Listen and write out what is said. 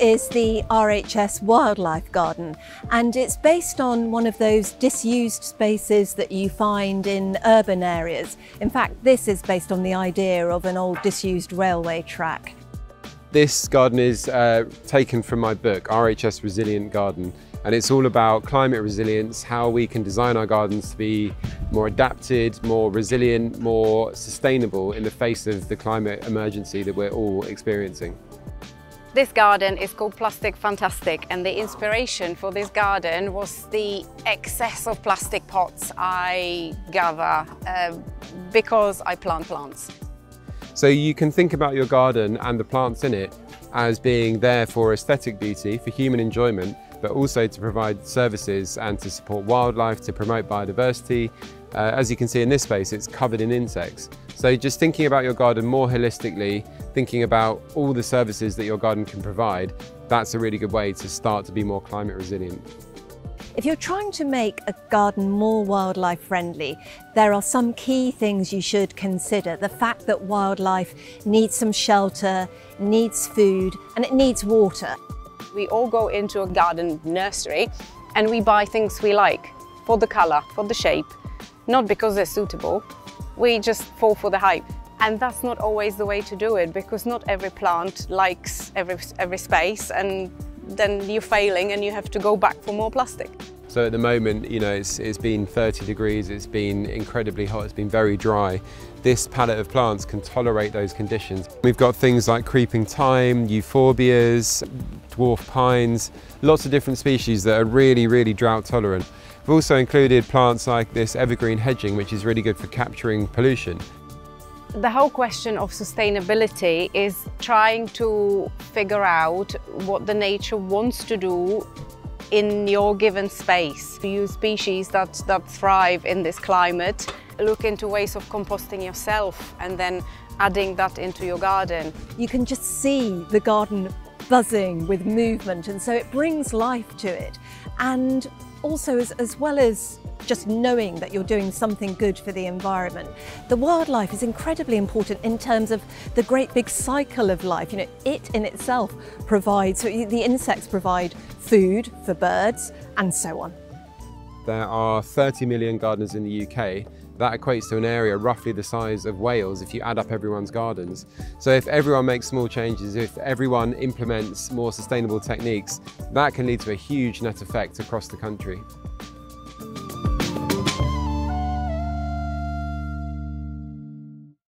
is the RHS Wildlife Garden, and it's based on one of those disused spaces that you find in urban areas. In fact, this is based on the idea of an old disused railway track. This garden is taken from my book, RHS Resilient Garden, and it's all about climate resilience, how we can design our gardens to be more adapted, more resilient, more sustainable in the face of the climate emergency that we're all experiencing. This garden is called Plastic Fantastic, and the inspiration for this garden was the excess of plastic pots I gather because I plant plants. So you can think about your garden and the plants in it as being there for aesthetic beauty, for human enjoyment, but also to provide services and to support wildlife, to promote biodiversity. As you can see in this space, it's covered in insects. So just thinking about your garden more holistically, thinking about all the services that your garden can provide, that's a really good way to start to be more climate resilient. If you're trying to make a garden more wildlife friendly, there are some key things you should consider. The fact that wildlife needs some shelter, needs food, and it needs water. We all go into a garden nursery and we buy things we like for the colour, for the shape, not because they're suitable. We just fall for the hype. And that's not always the way to do it, because not every plant likes every space, and then you're failing and you have to go back for more plastic. So at the moment, you know, it's been 30 degrees, it's been incredibly hot, it's been very dry. This palette of plants can tolerate those conditions. We've got things like creeping thyme, euphorbias, dwarf pines, lots of different species that are really, really drought tolerant. We've also included plants like this evergreen hedging, which is really good for capturing pollution. The whole question of sustainability is trying to figure out what the nature wants to do in your given space. You use species that thrive in this climate. Look into ways of composting yourself and then adding that into your garden. You can just see the garden buzzing with movement, and so it brings life to it. And also, as well as just knowing that you're doing something good for the environment, the wildlife is incredibly important in terms of the great big cycle of life. You know, it in itself provides, so the insects provide food for birds and so on. There are 30 million gardeners in the UK. That equates to an area roughly the size of Wales if you add up everyone's gardens. So if everyone makes small changes, if everyone implements more sustainable techniques, that can lead to a huge net effect across the country.